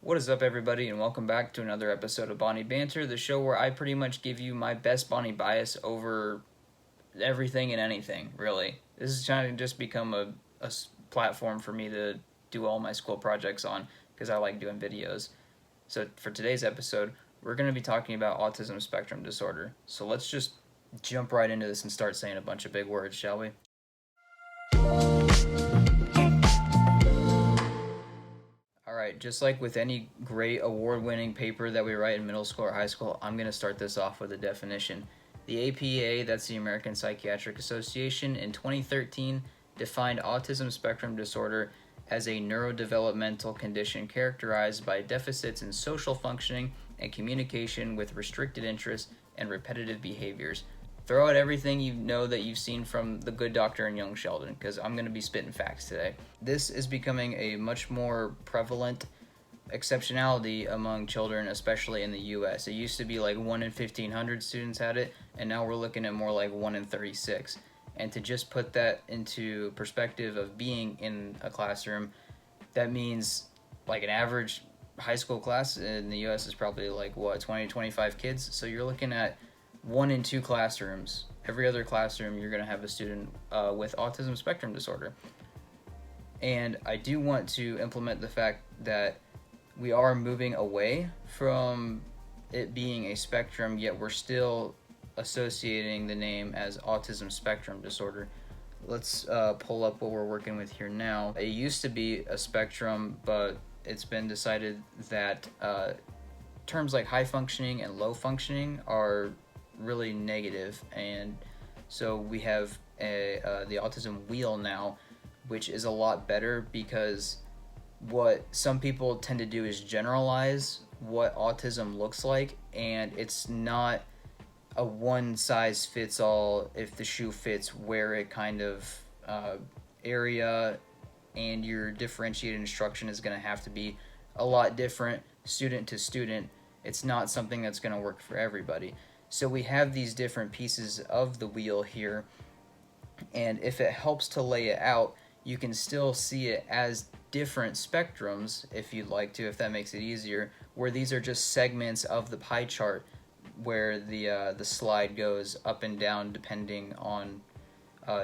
What is up, everybody, and welcome back to another episode of Bonnie Banter, the show where I pretty much give you my best Bonnie bias over everything and anything, really. This is trying to just become a platform for me to do all my school projects on, because I like doing videos. So for today's episode, we're going to be talking about autism spectrum disorder. So let's just jump right into this and start saying a bunch of big words, shall we? Alright, just like with any great award-winning paper that we write in middle school or high school, I'm going to start this off with a definition. The APA, that's the American Psychiatric Association, in 2013 defined autism spectrum disorder as a neurodevelopmental condition characterized by deficits in social functioning and communication with restricted interests and repetitive behaviors. Throw out everything you know that you've seen from The Good Doctor and Young Sheldon, because I'm going to be spitting facts today. This is becoming a much more prevalent exceptionality among children, especially in the US. It used to be like 1 in 1,500 students had it, and now we're looking at more like 1 in 36. And to just put that into perspective of being in a classroom, that means like an average high school class in the US is probably like, 20 to 25 kids? So you're looking at 1 in 2 classrooms. Every other classroom, you're going to have a student with autism spectrum disorder. And I do want to implement the fact that we are moving away from it being a spectrum, yet we're still associating the name as autism spectrum disorder. Let's pull up what we're working with here now. It used to be a spectrum, but it's been decided that terms like high functioning and low functioning are really negative, and so we have the Autism Wheel now, which is a lot better, because what some people tend to do is generalize what autism looks like, and it's not a one-size-fits-all, if the shoe fits, wear it kind of area, and your differentiated instruction is going to have to be a lot different student to student. It's not something that's going to work for everybody. So we have these different pieces of the wheel here, and if it helps to lay it out, you can still see it as different spectrums, if you'd like to, if that makes it easier, where these are just segments of the pie chart where the slide goes up and down depending on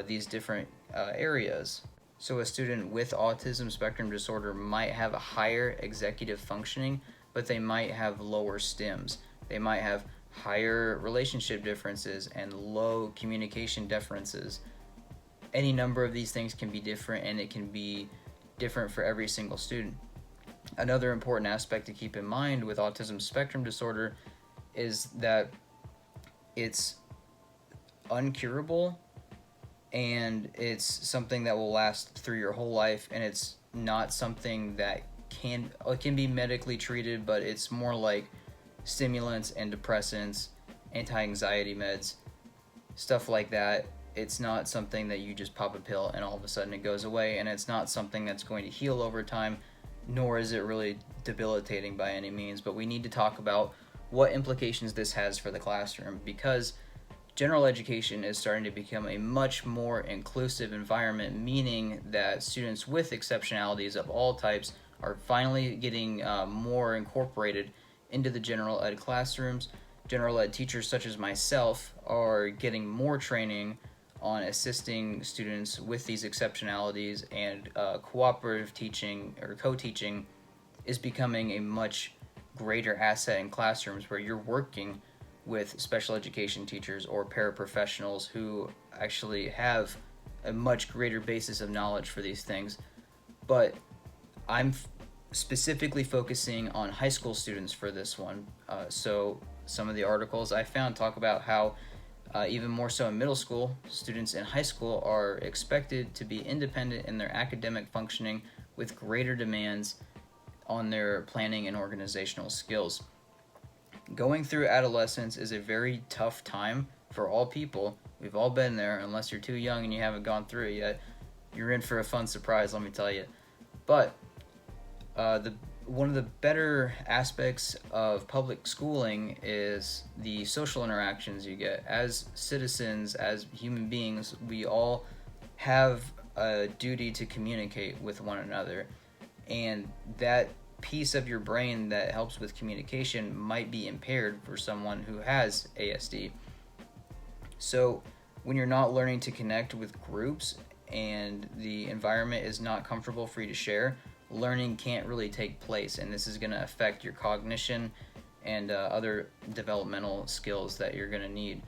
these different areas. So a student with autism spectrum disorder might have a higher executive functioning, but they might have lower stims. They might have higher relationship differences and low communication differences. Any number of these things can be different, and it can be different for every single student. Another important aspect to keep in mind with autism spectrum disorder is that it's uncurable, and it's something that will last through your whole life, and it's not something that can be medically treated, but it's more like stimulants and depressants, anti-anxiety meds, stuff like that. It's not something that you just pop a pill and all of a sudden it goes away, and it's not something that's going to heal over time, nor is it really debilitating by any means. But we need to talk about what implications this has for the classroom, because general education is starting to become a much more inclusive environment, meaning that students with exceptionalities of all types are finally getting more incorporated into the general ed classrooms. General ed teachers such as myself are getting more training on assisting students with these exceptionalities, and cooperative teaching or co-teaching is becoming a much greater asset in classrooms, where you're working with special education teachers or paraprofessionals who actually have a much greater basis of knowledge for these things. But I'm specifically focusing on high school students for this one. So some of the articles I found talk about how even more so in middle school, students in high school are expected to be independent in their academic functioning, with greater demands on their planning and organizational skills. Going through adolescence is a very tough time for all people. We've all been there. Unless you're too young and you haven't gone through it yet, you're in for a fun surprise, let me tell you. But one of the better aspects of public schooling is the social interactions you get. As citizens, as human beings, we all have a duty to communicate with one another, and that piece of your brain that helps with communication might be impaired for someone who has ASD. So when you're not learning to connect with groups and the environment is not comfortable for you to share, learning can't really take place, and this is going to affect your cognition and other developmental skills that you're going to need.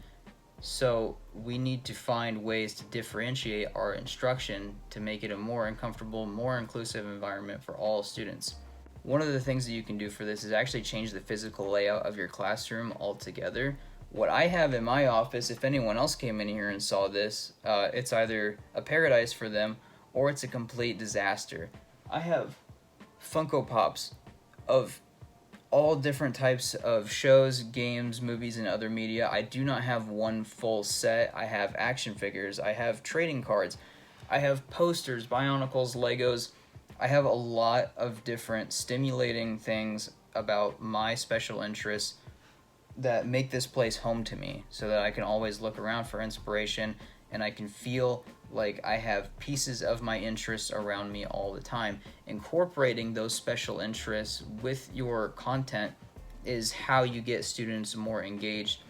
So we need to find ways to differentiate our instruction to make it a more uncomfortable, more inclusive environment for all students. One of the things that you can do for this is actually change the physical layout of your classroom altogether. What I have in my office, if anyone else came in here and saw this, it's either a paradise for them or it's a complete disaster. I have Funko Pops of all different types of shows, games, movies, and other media. I do not have one full set. I have action figures, I have trading cards, I have posters, Bionicles, Legos. I have a lot of different stimulating things about my special interests that make this place home to me, so that I can always look around for inspiration and I can feel like I have pieces of my interests around me all the time. Incorporating those special interests with your content is how you get students more engaged,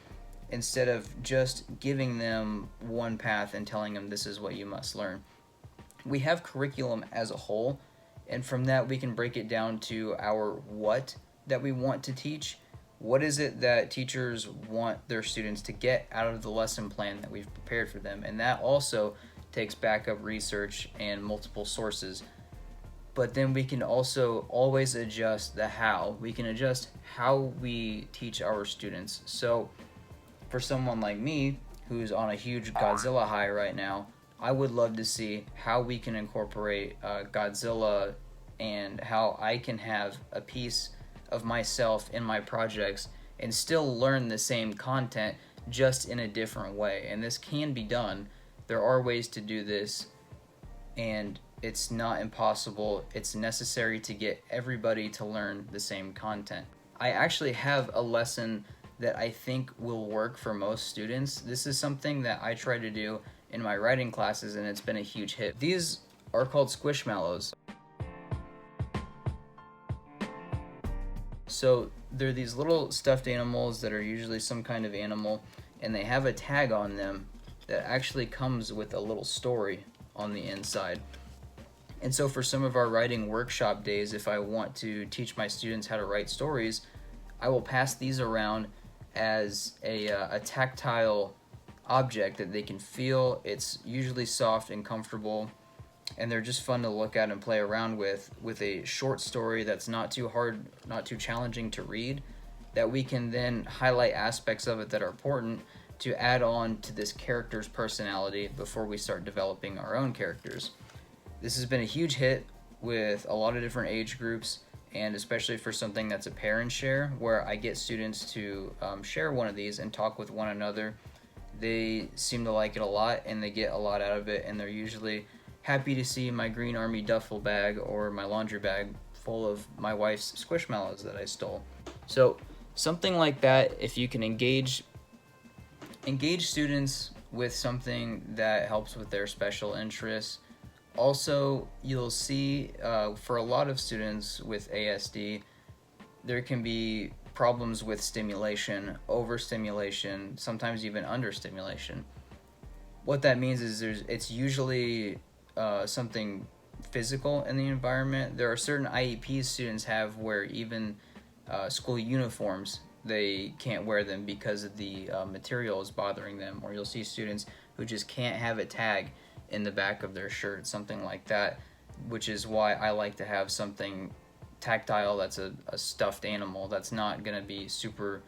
instead of just giving them one path and telling them this is what you must learn. We have curriculum as a whole, and from that we can break it down to our what that we want to teach. What is it that teachers want their students to get out of the lesson plan that we've prepared for them? And that also takes backup research and multiple sources. But then we can also always adjust the how. We can adjust how we teach our students. So for someone like me, who's on a huge Godzilla high right now, I would love to see how we can incorporate Godzilla and how I can have a piece of myself in my projects and still learn the same content, just in a different way. And this can be done. There are ways to do this, and it's not impossible. It's necessary to get everybody to learn the same content. I actually have a lesson that I think will work for most students. This is something that I try to do in my writing classes, and it's been a huge hit. These are called squishmallows. So they're these little stuffed animals that are usually some kind of animal, and they have a tag on them that actually comes with a little story on the inside. And so for some of our writing workshop days, if I want to teach my students how to write stories, I will pass these around as a tactile object that they can feel. It's usually soft and comfortable, and they're just fun to look at and play around with a short story that's not too hard, not too challenging to read, that we can then highlight aspects of it that are important to add on to this character's personality before we start developing our own characters. This has been a huge hit with a lot of different age groups, and especially for something that's a pair and share, where I get students to share one of these and talk with one another. They seem to like it a lot, and they get a lot out of it, and they're usually happy to see my Green Army duffel bag or my laundry bag full of my wife's squishmallows that I stole. So something like that, if you can engage students with something that helps with their special interests. Also, you'll see for a lot of students with ASD, there can be problems with stimulation, overstimulation, sometimes even understimulation. What that means is it's usually something physical in the environment. There are certain IEPs students have where even school uniforms, they can't wear them because of the material is bothering them, or you'll see students who just can't have a tag in the back of their shirt, something like that, which is why I like to have something tactile that's a stuffed animal that's not going to be super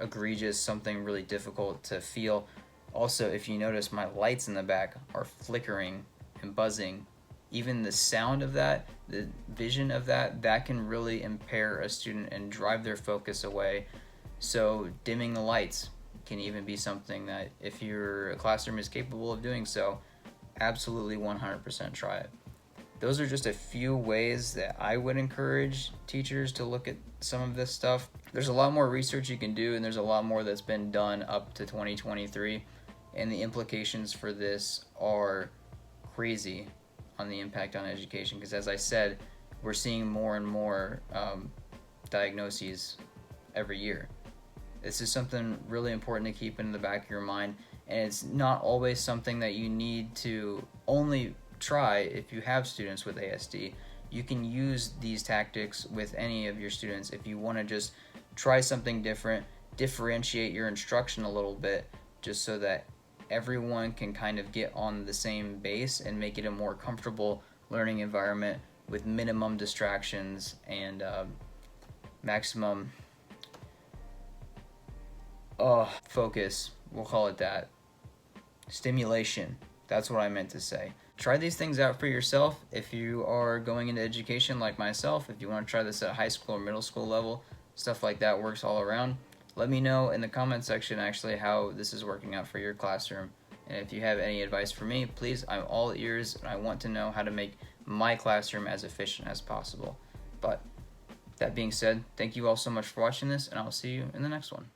egregious, something really difficult to feel. Also, if you notice, my lights in the back are flickering and buzzing. Even the sound of that, the vision of that can really impair a student and drive their focus away. So dimming the lights can even be something that, if your classroom is capable of doing so, absolutely 100% try it. Those are just a few ways that I would encourage teachers to look at some of this stuff. There's a lot more research you can do, and there's a lot more that's been done up to 2023, and the implications for this are crazy on the impact on education, because as I said, we're seeing more and more diagnoses every year. This is something really important to keep in the back of your mind, and it's not always something that you need to only try if you have students with ASD. You can use these tactics with any of your students if you want to just try something different, differentiate your instruction a little bit, just so that everyone can kind of get on the same base and make it a more comfortable learning environment with minimum distractions and maximum focus. We'll call it that. Stimulation. That's what I meant to say. Try these things out for yourself. If you are going into education like myself, if you want to try this at high school or middle school level, stuff like that works all around. Let me know in the comment section actually how this is working out for your classroom. And if you have any advice for me, please, I'm all ears, and I want to know how to make my classroom as efficient as possible. But that being said, thank you all so much for watching this, and I'll see you in the next one.